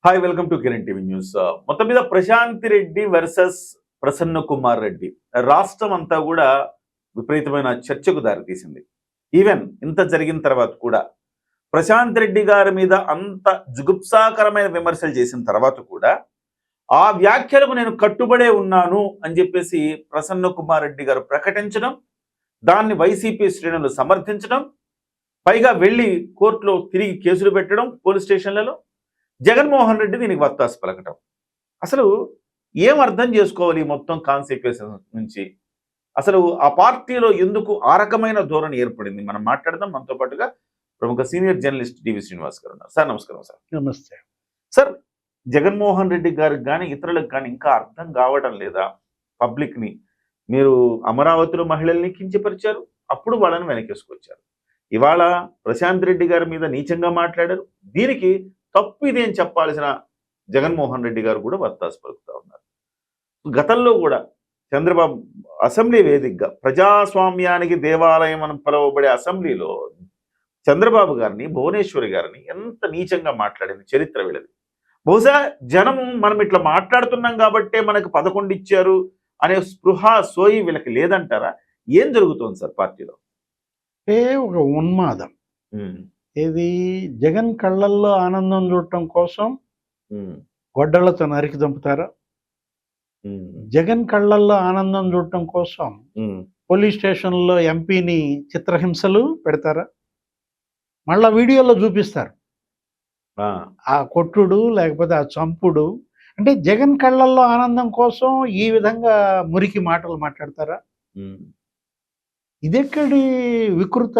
Hi welcome to Kiran TV news. మొత్తం మీద Prashanti Reddy versus Prasanna Kumar Reddy రాష్ట్రం అంతా కూడా విపరీతమైన చర్చకు దారితీసింది. ఈవెన్ ఇంత జరిగిన తర్వాత కూడా ప్రశాంత్ రెడ్డి గారి మీద అంత జుగుప్సాకరమైన విమర్శలు చేసిన తర్వాత కూడా ఆ వ్యాఖ్యలకు నేను కట్టుబడే ఉన్నాను అని చెప్పేసి ప్రసన్న కుమార్ రెడ్డి గారు ప్రకటించడం, దాన్ని వైసీపీ శ్రేణులు సమర్థించడం, పైగా వెళ్ళి కోర్టులో తిరిగి కేసులు పెట్టడం పోలీస్ స్టేషన్లలో, జగన్మోహన్ రెడ్డి దీనికి వత్తాసు పలకటం. అసలు ఏం అర్థం చేసుకోవాలి ఈ మొత్తం కాన్సిక్వెన్సెస్ నుంచి? అసలు ఆ పార్టీలో ఎందుకు ఆ రకమైన ధోరణి ఏర్పడింది? మనం మాట్లాడదాం. మనతో పాటుగా ప్రముఖ సీనియర్ జర్నలిస్ట్ డివి శ్రీనివాస్ గారు ఉన్నారు. సార్ నమస్కారం. సార్ నమస్తే. సార్, జగన్మోహన్ రెడ్డి గారికి కానీ ఇతరులకు కానీ ఇంకా అర్థం కావడం లేదా? పబ్లిక్ని మీరు అమరావతిలో మహిళల్ని కించపరిచారు, అప్పుడు వాళ్ళని వెనకేసుకొచ్చారు. ఇవాళ ప్రశాంత్ రెడ్డి గారి మీద నీచంగా మాట్లాడారు. దీనికి తప్పు ఇది అని చెప్పాల్సిన జగన్మోహన్ రెడ్డి గారు కూడా వత్తాసు పలుకుతా ఉన్నారు. గతంలో కూడా చంద్రబాబు అసెంబ్లీ వేదికగా ప్రజాస్వామ్యానికి దేవాలయం అని పిలువబడే అసెంబ్లీలో చంద్రబాబు గారిని, భువనేశ్వరి గారిని ఎంత నీచంగా మాట్లాడింది చరిత్ర వీళ్ళది. బహుశా జనం మనం ఇట్లా మాట్లాడుతున్నాం కాబట్టే మనకు 11 ఇచ్చారు అనే స్పృహ సోయి వీళ్ళకి లేదంటారా? ఏం జరుగుతోంది సార్ పార్టీలో? ఒక ఉన్మాదం. ఇది జగన్ కళ్ళల్లో ఆనందం చూడటం కోసం గొడ్డళ్లతో నరికి చంపుతారా? జగన్ కళ్ళల్లో ఆనందం చూడటం కోసం పోలీస్ స్టేషన్లో ఎంపీని చిత్రహింసలు పెడతారా? మళ్ళా వీడియోలో చూపిస్తారు ఆ కొట్టుడు, లేకపోతే ఆ చంపుడు. అంటే జగన్ కళ్ళల్లో ఆనందం కోసం ఈ విధంగా మురికి మాటలు మాట్లాడతారా? ఇదెక్కడి వికృత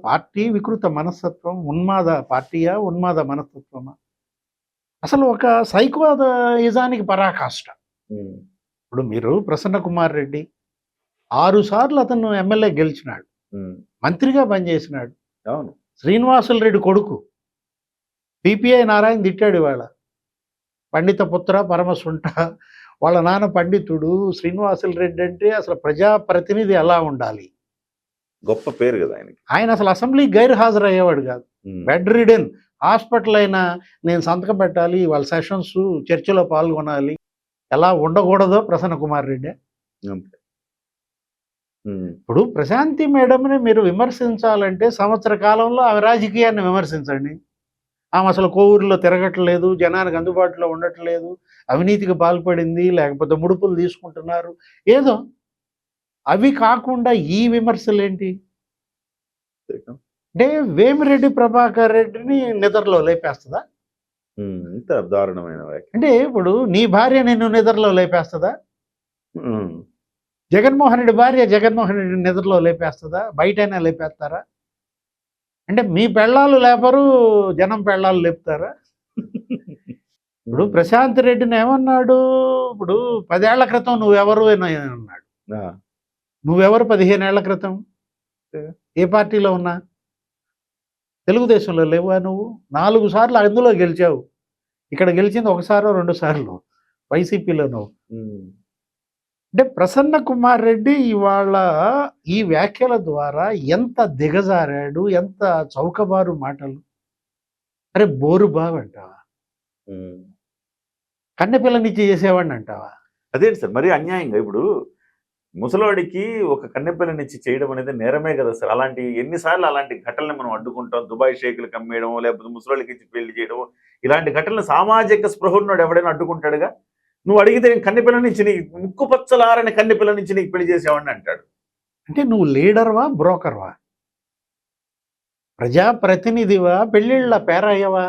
పార్టీ, వికృత మనస్తత్వం? ఉన్మాద పార్టీయా, ఉన్మాద మనస్తత్వమా? అసలు ఒక సైకోయిజానికి పరాకాష్ట. ఇప్పుడు మీరు ప్రసన్న కుమార్ రెడ్డి 6 సార్లు అతను ఎమ్మెల్యే గెలిచినాడు, మంత్రిగా పనిచేసినాడు. అవును. శ్రీనివాసులు రెడ్డి కొడుకు పిపిఐ నారాయణ తిట్టాడు ఇవాళ. పండిత పుత్ర పరమసుంట. వాళ్ళ నాన్న పండితుడు. శ్రీనివాసులు రెడ్డి అంటే అసలు ప్రజాప్రతినిధి ఎలా ఉండాలి? గొప్ప పేరు కదా ఆయనకి. ఆయన అసలు అసెంబ్లీ గైర్ హాజరు అయ్యేవాడు కాదు. బెడ్ రిడెన్, హాస్పిటల్ అయినా నేను సంతకం పెట్టాలి, వాళ్ళ సెషన్స్ చర్చలో పాల్గొనాలి. ఎలా ఉండకూడదో ప్రసన్న కుమార్ రెడ్డి. ఇప్పుడు ప్రశాంతి మేడంని మీరు విమర్శించాలంటే సంవత్సర కాలంలో ఆమె రాజకీయాన్ని విమర్శించండి. ఆమె అసలు కోవూరులో తిరగట్లేదు, జనానికి అందుబాటులో ఉండట్లేదు, అవినీతికి పాల్పడింది, లేకపోతే ముడుపులు తీసుకుంటున్నారు, ఏదో. అవి కాకుండా ఈ విమర్శలు ఏంటి అంటే వేమిరెడ్డి ప్రభాకర్ రెడ్డిని నిద్రలో లేపేస్తుందా? ఇంత దారుణమైన అంటే ఇప్పుడు నీ భార్య నిన్ను నిద్రలో లేపేస్తుందా? జగన్మోహన్ రెడ్డి భార్య జగన్మోహన్ రెడ్డి నిద్రలో లేపేస్తుందా? బయటైనా లేపేస్తారా? అంటే మీ పెళ్ళాలు లేపరు, జనం పెళ్ళాలు లేపుతారా? ఇప్పుడు ప్రశాంత్ రెడ్డిని ఏమన్నాడు? ఇప్పుడు 10 ఏళ్ల క్రితం నువ్వెవరు అన్నాడు. నువ్వెవరు 15 ఏళ్ల క్రితం? ఏ పార్టీలో ఉన్నా? తెలుగుదేశంలో లేవా నువ్వు? 4 సార్లు అందులో గెలిచావు. ఇక్కడ గెలిచింది 1 సారో 2 సార్లు వైసీపీలో నువ్వు. అంటే ప్రసన్న కుమార్ రెడ్డి ఇవాళ ఈ వ్యాఖ్యల ద్వారా ఎంత దిగజారాడు, ఎంత చౌకబారు మాటలు. అరే బోరు బావు అంటావా? కన్నెపిల్లనిచ్చి చేసేవాడిని అంటావా? అదేంటి సార్ మరి అన్యాయంగా? ఇప్పుడు ముసలోడికి ఒక కన్నెపిల్లనిచ్చి చేయడం అనేది నేరమే కదా సార్. అలాంటి ఎన్నిసార్లు అలాంటి ఘటనలు మనం అడ్డుకుంటాం. దుబాయ్ షేకులు కమ్మేయడం, లేకపోతే ముసలోడికి ఇచ్చి పెళ్లి చేయడం, ఇలాంటి ఘటనలు సామాజిక స్పృహ ఉన్నాడు ఎవడైనా అడ్డుకుంటాడుగా. నువ్వు అడిగితే నేను కన్నెపిల్లనిచ్చి నీకు ముక్కు పచ్చలారని కన్నెపిల్లనిచ్చి నీకు పెళ్లి చేసేవాడిని అంటాడు. అంటే నువ్వు లీడర్వా, బ్రోకర్వా, ప్రజాప్రతినిధివా, పెళ్ళిళ్ళ పేరయ్యవా?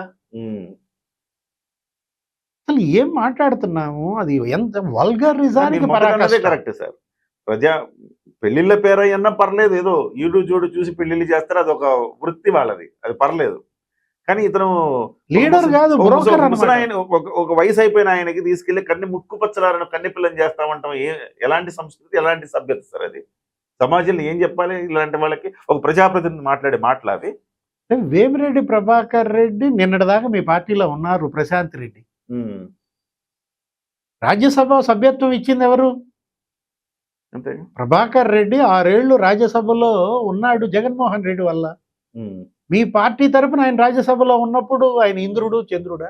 అసలు ఏం మాట్లాడుతున్నాము? అది ఎంత వల్గరిజానికి పరాకాష్ట. Correct sir. పెళ్లిళ్ళ పేరయ్యన్నా పర్లేదు, ఏదో ఈడు జోడు చూసి పెళ్లిళ్ళు చేస్తారు, అది ఒక వృత్తి వాళ్ళది, అది పర్లేదు. కానీ ఇతను లీడర్ కాదు, బ్రోకర్. ఒక వయసు అయిపోయిన ఆయనకి తీసుకెళ్లి ముక్కు పచ్చలారని కన్నె పిల్లని చేస్తామంటాం. ఎలాంటి సంస్కృతి, ఎలాంటి సభ్యత సార్ అది? సమాజంలో ఏం చెప్పాలి ఇలాంటి వాళ్ళకి? ఒక ప్రజాప్రతినిధి మాట్లాడే మాటలు అవి. వేమిరెడ్డి ప్రభాకర్ రెడ్డి నిన్నటిదాకా మీ పార్టీలో ఉన్నారు. ప్రశాంత్ రెడ్డి రాజ్యసభ సభ్యత్వం ఇచ్చింది ఎవరు? అంతే. ప్రభాకర్ రెడ్డి 6 ఏళ్ళు రాజ్యసభలో ఉన్నాడు జగన్మోహన్ రెడ్డి వల్ల. మీ పార్టీ తరపున ఆయన రాజ్యసభలో ఉన్నప్పుడు ఆయన ఇంద్రుడు చంద్రుడా?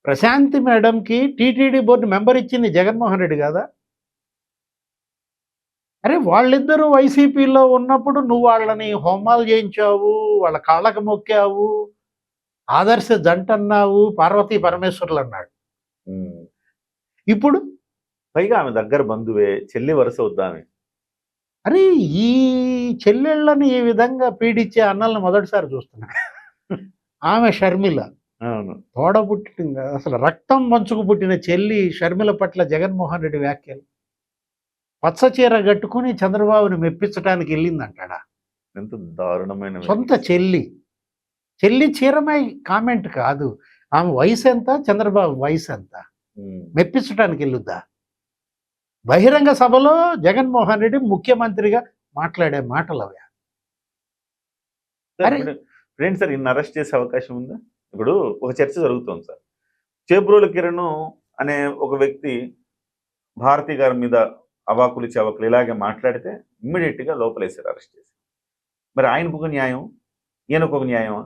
ప్రశాంతి మేడంకి టీటీడీ బోర్డు మెంబర్ ఇచ్చింది జగన్మోహన్ రెడ్డి కాదా? అరే వాళ్ళిద్దరూ వైసీపీలో ఉన్నప్పుడు నువ్వు వాళ్ళని హోమాలు చేయించావు, వాళ్ళ కాళ్ళకు మొక్కావు, ఆదర్శ జంట అన్నావు, పార్వతీ పరమేశ్వర్లు అన్నాడు. ఉమ్. ఇప్పుడు పైగా ఆమె దగ్గర బంధువే, చెల్లి వరుస వద్దామె. అరే ఈ చెల్లెళ్ళని ఈ విధంగా పీడించే అన్నల్ని మొదటిసారి చూస్తున్నా. ఆమె షర్మిల అవును. తోడ పుట్టిన అసలు రక్తం మంచుకు పుట్టిన చెల్లి షర్మిల పట్ల జగన్మోహన్ రెడ్డి వ్యాఖ్యలు. పచ్చ చీర కట్టుకుని చంద్రబాబుని మెప్పించడానికి వెళ్ళిందంటాడా? ఎంత దారుణమైన సొంత చెల్లి చీరమై కామెంట్ కాదు. ఆమె వయసు ఎంత, చంద్రబాబు వయసు ఎంత, ఉమ్. మెప్పించడానికి వెళ్ళుద్దా? బహిరంగ సభలో జగన్మోహన్ రెడ్డి ముఖ్యమంత్రిగా మాట్లాడే మాటలు అవి. సార్, అరే. ఇప్పుడు ఫ్రెండ్స్ సార్, ఇన్ని అరెస్ట్ చేసే అవకాశం ఉందా? ఇప్పుడు ఒక చర్చ జరుగుతుంది సార్. చేబ్రోలు కిరణ్ అనే ఒక వ్యక్తి భారతి గారి మీద అవాకులు చవాకులు ఇలాగే మాట్లాడితే ఇమ్మీడియట్ గా లోపలేసారు, అరెస్ట్ చేసి. మరి ఆయనకు ఒక న్యాయం, ఈయనకు ఒక న్యాయమా?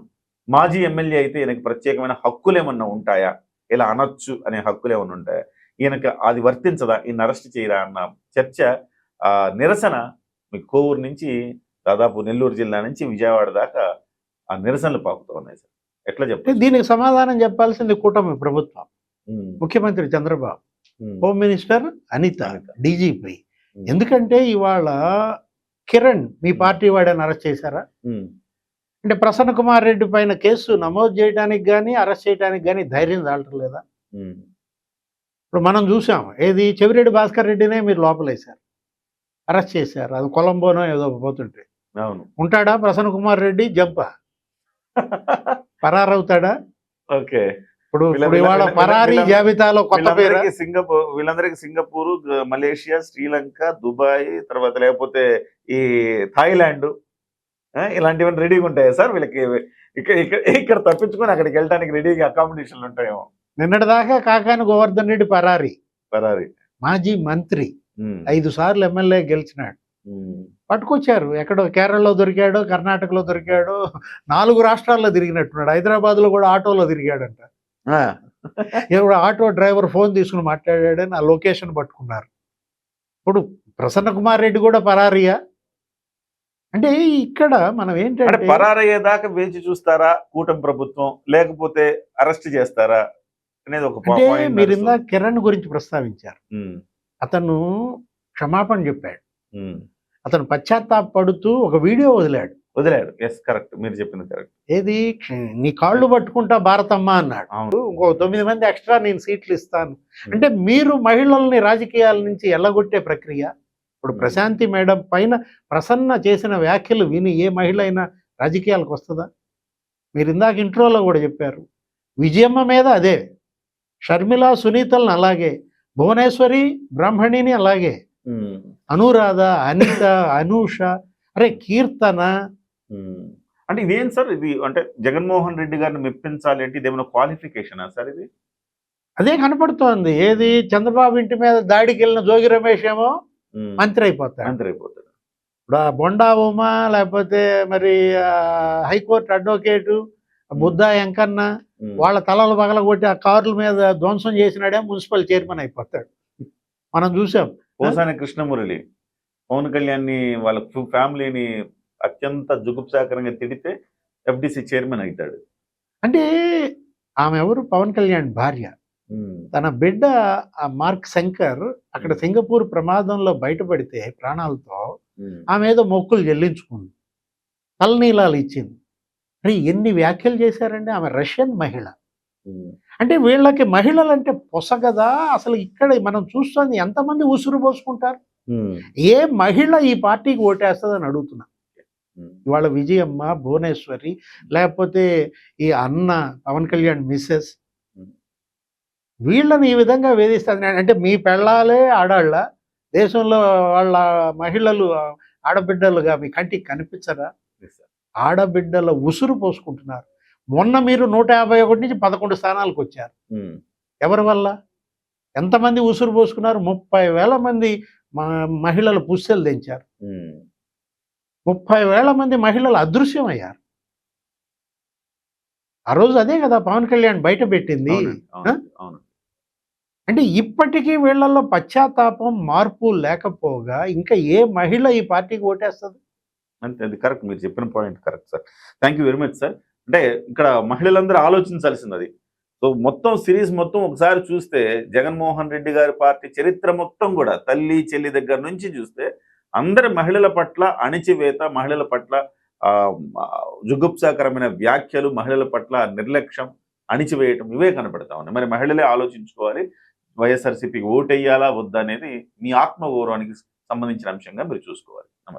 మాజీ ఎమ్మెల్యే అయితే ఈయనకి ప్రత్యేకమైన హక్కులు ఏమన్నా ఉంటాయా? ఇలా అనొచ్చు అనే హక్కులు ఏమన్నా ఉంటాయా? ఈయనకి అది వర్తించదా? ఈయన అరెస్ట్ చేయరా అన్న చర్చ, నిరసన మీకు కోవూరు నుంచి దాదాపు నెల్లూరు జిల్లా నుంచి విజయవాడ దాకా ఆ నిరసనలు పాకుతూ ఉన్నాయి సార్. ఎట్లా చెప్తారు? దీనికి సమాధానం చెప్పాల్సింది కూటమి ప్రభుత్వం, ఉమ్. ముఖ్యమంత్రి చంద్రబాబు, ఉమ్. Home minister Anitha, Anitha. DGP. ఉమ్. ఎందుకంటే ఇవాళ కిరణ్ మీ పార్టీ వాడని అరెస్ట్ చేశారా? ఉమ్. అంటే ప్రసన్న కుమార్ రెడ్డి పైన కేసు నమోదు చేయడానికి కానీ అరెస్ట్ చేయడానికి కానీ ధైర్యం చాలటం లేదా? ఉమ్. ఇప్పుడు మనం చూసాం, ఏది చెవిరెడ్డి భాస్కర్ రెడ్డినే మీరు లోపలేశారు, అరెస్ట్ చేశారు. అది కొలంబోనో ఏదో పోతుంటే అవును. ఉంటాడా ప్రసన్న కుమార్ రెడ్డి? జంప పరారవుతాడా? ఓకే. ఇప్పుడు వీళ్ళ- ఇవాళ వీళ్ళ- పరారీ వీళ్ళ- జాబితాలో కొత్త పేరు వీళ్ళందరికీ సింగపూర్, మలేషియా, శ్రీలంక, దుబాయ్, తర్వాత లేకపోతే ఈ థాయిలాండ్, ఇలాంటివన్నీ రెడీగా ఉంటాయా సార్ వీళ్ళకి? ఇక్కడ ఇక్కడ ఇక్కడ తప్పించుకొని అక్కడికి వెళ్ళడానికి రెడీగా అకామిడేషన్లు ఉంటాయేమో. నిన్నటిదాకా కాకాని గోవర్ధన్ రెడ్డి పరారీ, పరారి. మాజీ మంత్రి, ఉమ్. 5 సార్లు ఎమ్మెల్యే గెలిచినాడు. ఉమ్. పట్టుకొచ్చారు. ఎక్కడో కేరళలో దొరికాడో, కర్ణాటకలో దొరికాడో, 4 రాష్ట్రాల్లో తిరిగినట్టున్నాడు. హైదరాబాద్లో కూడా ఆటోలో తిరిగాడంట. ఆ. ఎవరు ఆటో డ్రైవర్ ఫోన్ తీసుకుని మాట్లాడాడని ఆ లొకేషన్ పట్టుకున్నారు. ఇప్పుడు ప్రసన్న కుమార్ రెడ్డి కూడా పరారియా? అంటే ఇక్కడ మనం అంటే ఏంటంటే పరారయ్యేదాకా వేచి చూస్తారా కూటమి ప్రభుత్వం, లేకపోతే అరెస్ట్ చేస్తారా అనేది ఒక అంటే పాయింట్ మీరు నడుస్తుంది. ఇందాక కిరణ్ గురించి ప్రస్తావించారు. ఉమ్. అతను క్షమాపణ చెప్పాడు. ఉమ్. అతను పశ్చాత్తాపడుతూ ఒక వీడియో వదిలాడు. వదిలాడు. ఎస్, కరెక్ట్, మీరు చెప్పింది కరెక్ట్. ఏది నీ కాళ్ళు పట్టుకుంటా భారతమ్మ అన్నాడు. అవును. ఇంకో 9 మంది ఎక్స్ట్రా నేను సీట్లు ఇస్తాను. అంటే మీరు మహిళల్ని రాజకీయాల నుంచి ఎల్లగొట్టే ప్రక్రియ. ఇప్పుడు ప్రశాంతి మేడం పైన ప్రసన్న చేసిన వ్యాఖ్యలు విని ఏ మహిళ అయినా రాజకీయాలకు వస్తుందా? మీరు ఇందాక ఇంట్రోలో కూడా చెప్పారు. విజయమ్మ మీద అదే, షర్మిల సునీతలను అలాగే, భువనేశ్వరి బ్రాహ్మణిని అలాగే, ఉమ్. అనురాధ, అనిత, అనూష, అరే కీర్తన. ఉమ్. అంటే ఇదేం సార్ ఇది? అంటే జగన్మోహన్ రెడ్డి గారిని మెప్పించాలి అంటే ఇదేమైనా క్వాలిఫికేషనా సార్ ఇది? అదే కనపడుతోంది. ఏది చంద్రబాబు ఇంటి మీద దాడికి వెళ్ళిన జోగి రమేష్ ఏమో ఉమ్. మంత్రి అయిపోతాడు. మంత్రి అయిపోతాడు. ఇప్పుడు ఆ బొండా ఉమా, లేకపోతే మరి హైకోర్టు అడ్వకేటు బుద్ధా వెంకన్న, ఉమ్. వాళ్ళ తలలు పగలగొట్టి ఆ కార్ల మీద ధ్వంసం చేసినాడే మున్సిపల్ చైర్మన్ అయిపోతాడు. మనం చూసాం. పోసాని కృష్ణమురళి పవన్ కళ్యాణ్ని వాళ్ళ ఫ్యామిలీని అత్యంత జుగుప్సాకరంగా తిడితే ఎఫ్డిసి చైర్మన్ అవుతాడు. అంటే ఆమె ఎవరు? పవన్ కళ్యాణ్ భార్య. ఉమ్. తన బిడ్డ ఆ మార్క్ శంకర్ అక్కడ సింగపూర్ ప్రమాదంలో బయటపడితే ప్రాణాలతో ఉమ్. ఆమె ఏదో మొక్కులు చెల్లించుకుంది, తలనీలాలు ఇచ్చింది. మరి ఎన్ని వ్యాఖ్యలు చేశారండి. ఆమె రష్యన్ మహిళ. ఉమ్. అంటే వీళ్ళకి మహిళలు అంటే పొసగదా? అసలు ఇక్కడ మనం చూస్తుంది ఎంతమంది ఉసురు పోసుకుంటారు. ఉమ్. ఏ మహిళ ఈ పార్టీకి ఓటేస్తుందని అడుగుతున్నా. ఉమ్. ఇవాళ విజయమ్మ, భువనేశ్వరి, లేకపోతే ఈ అన్న పవన్ కళ్యాణ్ మిస్సెస్, వీళ్ళని ఈ విధంగా వేధిస్తుంది. అంటే మీ పెళ్ళాలే ఆడాళ్ళ, దేశంలో వాళ్ళ మహిళలు ఆడబిడ్డలుగా మీ కంటికి కనిపించరా? Yes, sir. ఆడబిడ్డల ఉసురు పోసుకుంటున్నారు. మొన్న మీరు 151 నుంచి 11 స్థానాలకు వచ్చారు. ఉమ్. ఎవరి వల్ల? ఎంతమంది ఉసురు పోసుకున్నారు? 30,000 మంది మహిళలు పుస్తెలు తెంచారు. ఉమ్. 30,000 మంది మహిళలు అదృశ్యమయ్యారు. ఆ రోజు అదే కదా పవన్ కళ్యాణ్ బయట పెట్టింది. అవునండి, అవును. అంటే ఇప్పటికీ వీళ్ళల్లో పశ్చాత్తాపం, మార్పు లేకపోగా ఇంకా ఏ మహిళ ఈ పార్టీకి ఓటేస్తది? అంతే, అది కరెక్ట్. మీరు చెప్పిన point correct sir. Thank you very much sir. అంటే ఇక్కడ మహిళలందరూ ఆలోచించాల్సింది అది. సో మొత్తం సిరీస్ మొత్తం ఒకసారి చూస్తే జగన్మోహన్ రెడ్డి గారి పార్టీ చరిత్ర మొత్తం కూడా తల్లి చెల్లి దగ్గర నుంచి చూస్తే అందరి మహిళల పట్ల అణిచివేత, మహిళల పట్ల జుగుప్సాకరమైన వ్యాఖ్యలు, మహిళల పట్ల నిర్లక్ష్యం, అణిచివేయటం ఇవే కనపడతా ఉన్నాయి. మరి మహిళలే ఆలోచించుకోవాలి, వైఎస్ఆర్సీపీకి ఓటెయ్యాలా వద్దా అనేది మీ ఆత్మగౌరవానికి సంబంధించిన అంశంగా మీరు చూసుకోవాలి. నమస్తే.